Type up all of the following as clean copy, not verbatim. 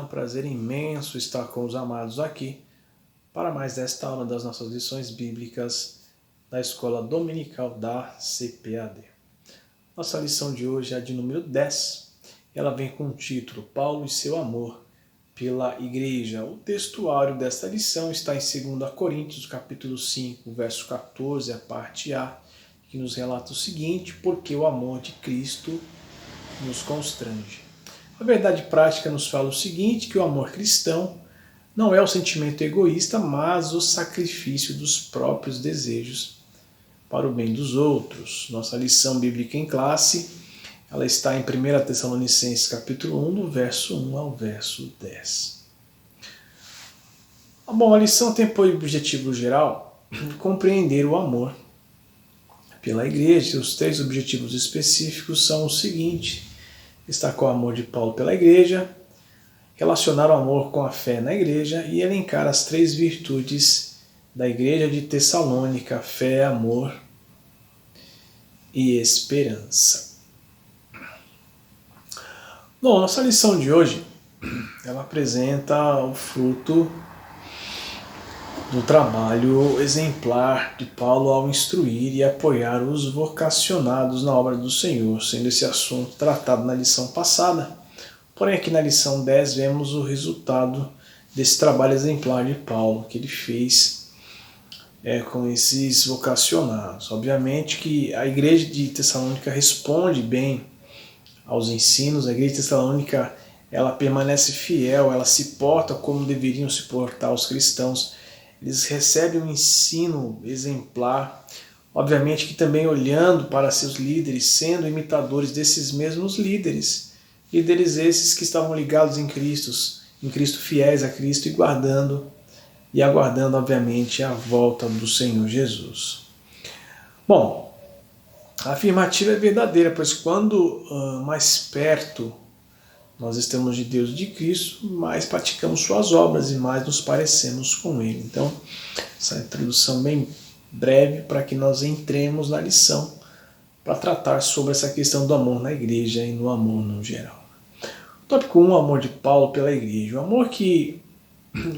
um prazer imenso estar com os amados aqui para mais desta aula das nossas lições bíblicas da Escola Dominical da CPAD. Nossa lição de hoje é a de número 10. Ela vem com o título Paulo e seu amor pela Igreja. O textuário desta lição está em 2 Coríntios, capítulo 5, verso 14, a parte A, que nos relata o seguinte: porque o amor de Cristo nos constrange. A verdade prática nos fala o seguinte, que o amor cristão não é o sentimento egoísta, mas o sacrifício dos próprios desejos para o bem dos outros. Nossa lição bíblica em classe, ela está em 1 Tessalonicenses capítulo 1, do verso 1 ao verso 10. Bom, a lição tem por objetivo geral compreender o amor pela igreja. Os 3 objetivos específicos são os seguintes: destacar o amor de Paulo pela igreja, relacionar o amor com a fé na igreja e elencar as 3 virtudes da igreja de Tessalônica: fé, amor e esperança. Bom, nossa lição de hoje, ela apresenta o fruto do trabalho exemplar de Paulo ao instruir e apoiar os vocacionados na obra do Senhor, sendo esse assunto tratado na lição passada. Porém, aqui na lição 10 vemos o resultado desse trabalho exemplar de Paulo, que ele fez com esses vocacionados. Obviamente que a igreja de Tessalônica responde bem aos ensinos, a igreja de Tessalônica ela permanece fiel, ela se porta como deveriam se portar os cristãos. Eles recebem um ensino exemplar, obviamente que também olhando para seus líderes, sendo imitadores desses mesmos líderes esses que estavam ligados em Cristo, fiéis a Cristo e aguardando, obviamente, a volta do Senhor Jesus. Bom, a afirmativa é verdadeira, pois quando mais perto nós estamos de Deus e de Cristo, mais praticamos suas obras e mais nos parecemos com Ele. Então, essa introdução bem breve para que nós entremos na lição para tratar sobre essa questão do amor na igreja e no amor no geral. Tópico 1, o amor de Paulo pela igreja. O amor que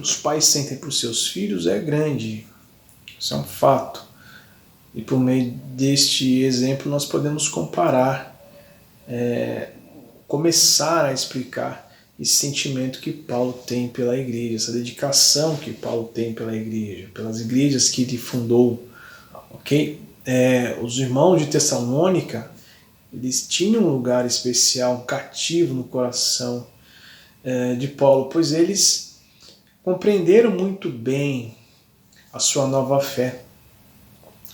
os pais sentem por seus filhos é grande, isso é um fato. E por meio deste exemplo nós podemos comparar, começar a explicar esse sentimento que Paulo tem pela igreja, essa dedicação que Paulo tem pela igreja, pelas igrejas que ele fundou. Ok? Os irmãos de Tessalônica, eles tinham um lugar especial, um cativo no coração de Paulo, pois eles compreenderam muito bem a sua nova fé,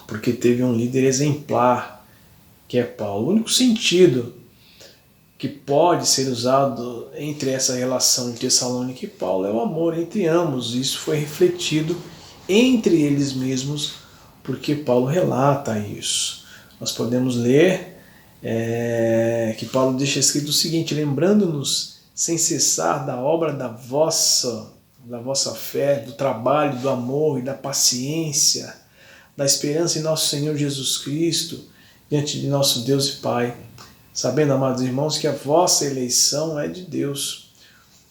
porque teve um líder exemplar, que é Paulo. O único sentido que pode ser usado entre essa relação de Tessalônica e Paulo é o amor entre ambos. Isso foi refletido entre eles mesmos, porque Paulo relata isso. Nós podemos ler que Paulo deixa escrito o seguinte: lembrando-nos sem cessar da obra da vossa fé, do trabalho, do amor e da paciência, da esperança em nosso Senhor Jesus Cristo, diante de nosso Deus e Pai, sabendo, amados irmãos, que a vossa eleição é de Deus,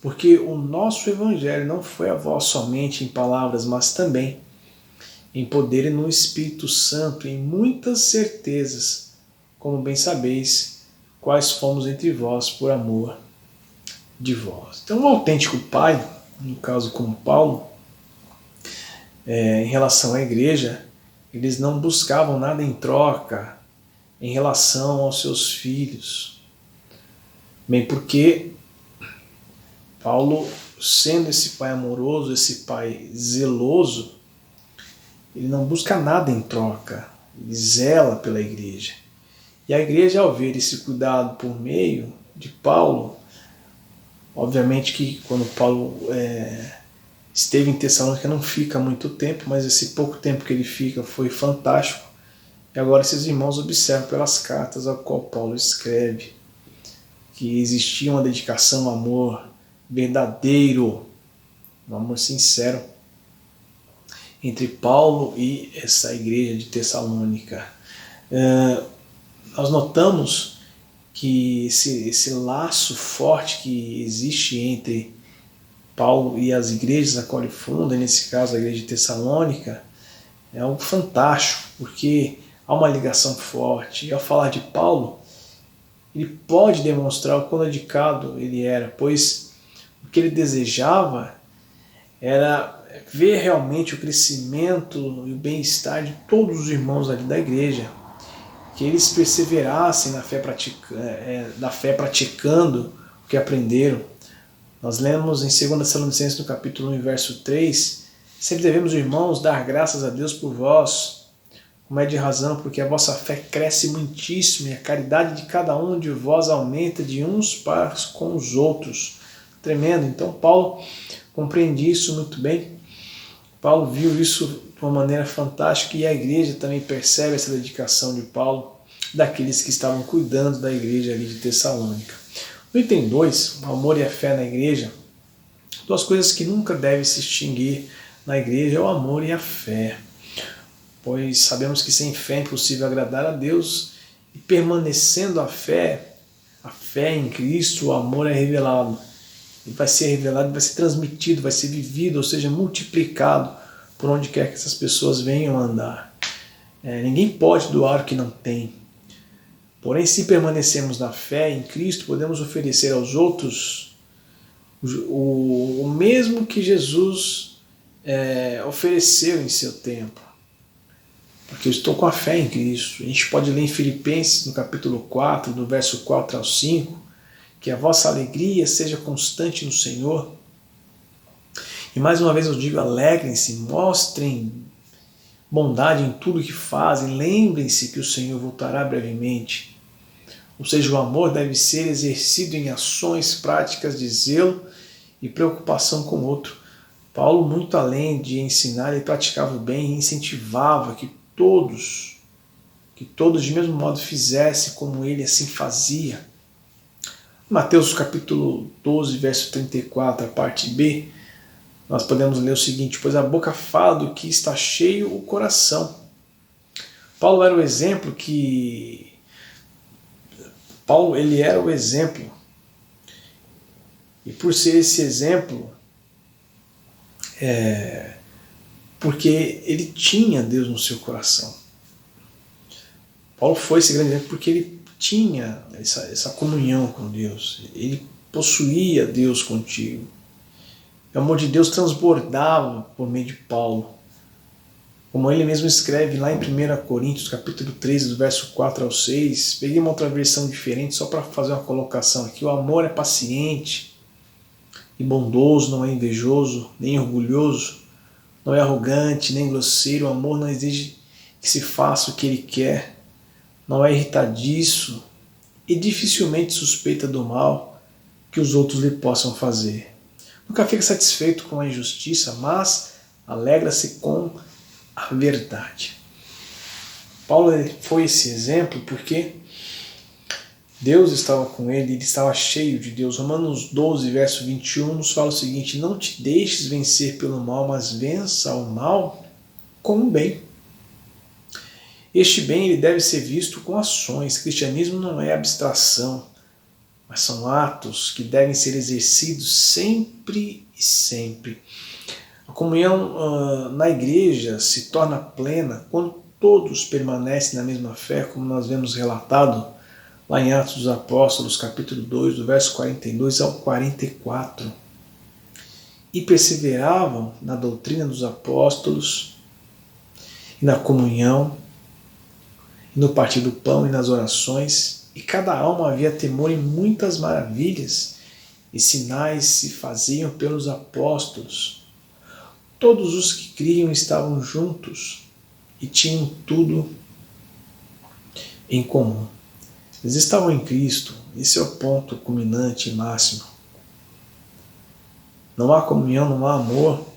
porque o nosso Evangelho não foi a vós somente em palavras, mas também em poder e no Espírito Santo, em muitas certezas, como bem sabeis, quais fomos entre vós por amor de vós. Então, um autêntico pai, no caso como Paulo, em relação à igreja, eles não buscavam nada em troca em relação aos seus filhos. Bem, porque Paulo, sendo esse pai amoroso, esse pai zeloso, ele não busca nada em troca, ele zela pela igreja. E a igreja, ao ver esse cuidado por meio de Paulo, obviamente que quando Paulo esteve em Tessalônica não fica muito tempo, mas esse pouco tempo que ele fica foi fantástico. E agora esses irmãos observam pelas cartas a qual Paulo escreve que existia uma dedicação, um amor verdadeiro, um amor sincero entre Paulo e essa igreja de Tessalônica. Nós notamos que esse laço forte que existe entre Paulo e as igrejas a qual ele funda, nesse caso a igreja de Tessalônica, é algo fantástico, porque há uma ligação forte. E ao falar de Paulo, ele pode demonstrar o quão dedicado ele era, pois o que ele desejava era ver realmente o crescimento e o bem-estar de todos os irmãos ali da igreja, que eles perseverassem na fé praticando o que aprenderam. Nós lemos em 2 Tessalonicenses no capítulo 1, verso 3, sempre devemos, irmãos, dar graças a Deus por vós, como é de razão, porque a vossa fé cresce muitíssimo e a caridade de cada um de vós aumenta de uns para com os outros. Tremendo. Então Paulo compreende isso muito bem. Paulo viu isso de uma maneira fantástica e a igreja também percebe essa dedicação de Paulo, daqueles que estavam cuidando da igreja ali de Tessalônica. No item 2, o amor e a fé na igreja, duas coisas que nunca devem se extinguir na igreja é o amor e a fé, pois sabemos que sem fé é impossível agradar a Deus, e permanecendo a fé em Cristo, o amor é revelado. Ele vai ser revelado, vai ser transmitido, vai ser vivido, ou seja, multiplicado por onde quer que essas pessoas venham andar. Ninguém pode doar o que não tem. Porém, se permanecemos na fé em Cristo, podemos oferecer aos outros o mesmo que Jesus ofereceu em seu tempo. Porque eu estou com a fé em Cristo. A gente pode ler em Filipenses, no capítulo 4, do verso 4 ao 5, que a vossa alegria seja constante no Senhor. E mais uma vez eu digo, alegrem-se, mostrem bondade em tudo que fazem, lembrem-se que o Senhor voltará brevemente. Ou seja, o amor deve ser exercido em ações práticas de zelo e preocupação com o outro. Paulo, muito além de ensinar, ele praticava o bem e incentivava que todos de mesmo modo fizessem como ele assim fazia. Mateus capítulo 12, verso 34, a parte B, nós podemos ler o seguinte: pois a boca fala do que está cheio o coração. Paulo era o exemplo ele era o exemplo. E por ser esse exemplo, porque ele tinha Deus no seu coração. Paulo foi esse grande exemplo porque ele tinha essa comunhão com Deus. Ele possuía Deus contigo. O amor de Deus transbordava por meio de Paulo. Como ele mesmo escreve lá em 1 Coríntios, capítulo 13, do verso 4 ao 6, peguei uma outra versão diferente só para fazer uma colocação aqui. O amor é paciente e bondoso, não é invejoso, nem orgulhoso, não é arrogante, nem grosseiro. O amor não exige que se faça o que ele quer, não é irritadiço e dificilmente suspeita do mal que os outros lhe possam fazer. Nunca fica satisfeito com a injustiça, mas alegra-se com a verdade. Paulo foi esse exemplo porque Deus estava com ele estava cheio de Deus. Romanos 12, verso 21 nos fala o seguinte: não te deixes vencer pelo mal, mas vença o mal com o bem. Este bem ele deve ser visto com ações. O cristianismo não é abstração, mas são atos que devem ser exercidos sempre e sempre. A comunhão na igreja se torna plena quando todos permanecem na mesma fé, como nós vemos relatado lá em Atos dos Apóstolos, capítulo 2, do verso 42 ao 44. E perseveravam na doutrina dos apóstolos, e na comunhão, e no partir do pão e nas orações, e cada alma havia temor em muitas maravilhas, e sinais se faziam pelos apóstolos. Todos os que criam estavam juntos e tinham tudo em comum. Eles estavam em Cristo, esse é o ponto culminante e máximo. Não há comunhão, não há amor,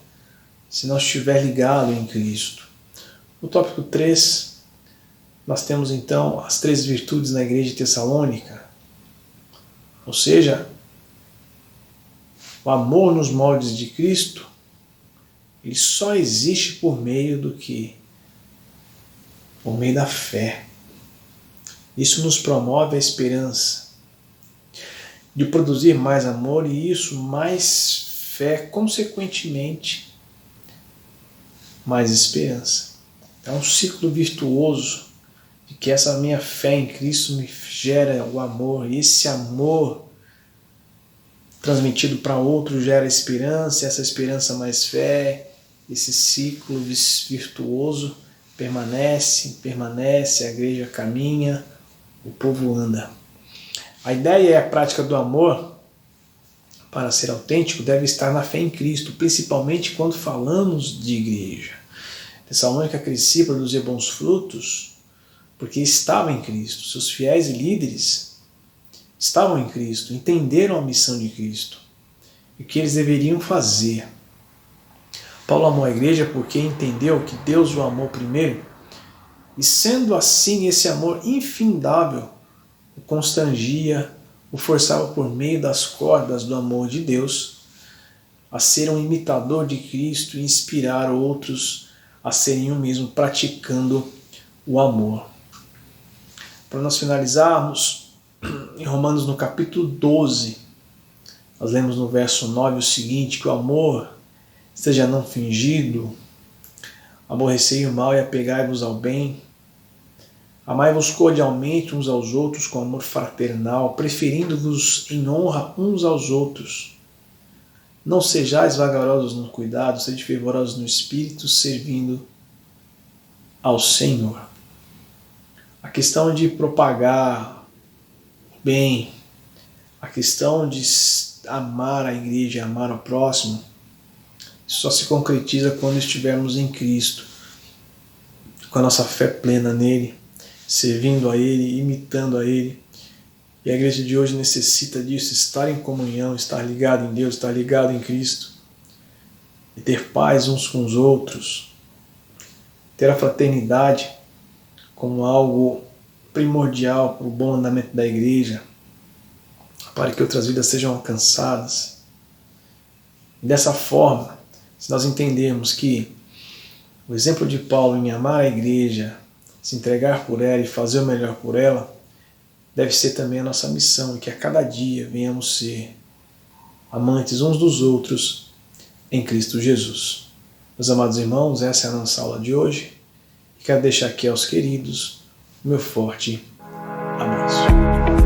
se não estiver ligado em Cristo. No tópico 3, nós temos então as 3 virtudes na igreja de Tessalônica. Ou seja, o amor nos moldes de Cristo, ele só existe por meio do quê? Por meio da fé. Isso nos promove a esperança de produzir mais amor e isso mais fé, consequentemente, mais esperança. É um ciclo virtuoso de que essa minha fé em Cristo me gera o amor, e esse amor transmitido para outro gera esperança, essa esperança mais fé, esse ciclo virtuoso permanece, a igreja caminha, o povo anda. A ideia e a prática do amor, para ser autêntico, deve estar na fé em Cristo, principalmente quando falamos de igreja. Tessalônica crescia, produzia bons frutos, porque estava em Cristo. Seus fiéis e líderes estavam em Cristo, entenderam a missão de Cristo e o que eles deveriam fazer. Paulo amou a igreja porque entendeu que Deus o amou primeiro, e sendo assim esse amor infindável o constrangia, o forçava por meio das cordas do amor de Deus a ser um imitador de Cristo e inspirar outros a serem o mesmo, praticando o amor. Para nós finalizarmos, em Romanos no capítulo 12, nós lemos no verso 9 o seguinte, que o amor esteja não fingido, aborrecei o mal e apegai-vos ao bem, amai-vos cordialmente uns aos outros com amor fraternal, preferindo-vos em honra uns aos outros. Não sejais vagarosos no cuidado, sede fervorosos no espírito, servindo ao Senhor. A questão de propagar o bem, a questão de amar a igreja, amar o próximo, só se concretiza quando estivermos em Cristo, com a nossa fé plena nele, servindo a Ele, imitando a Ele. E a igreja de hoje necessita disso, estar em comunhão, estar ligado em Deus, estar ligado em Cristo, e ter paz uns com os outros, ter a fraternidade como algo primordial para o bom andamento da igreja, para que outras vidas sejam alcançadas. E dessa forma, se nós entendermos que o exemplo de Paulo em amar a igreja, se entregar por ela e fazer o melhor por ela, deve ser também a nossa missão, e que a cada dia venhamos ser amantes uns dos outros em Cristo Jesus. Meus amados irmãos, essa é a nossa aula de hoje, e quero deixar aqui aos queridos o meu forte abraço.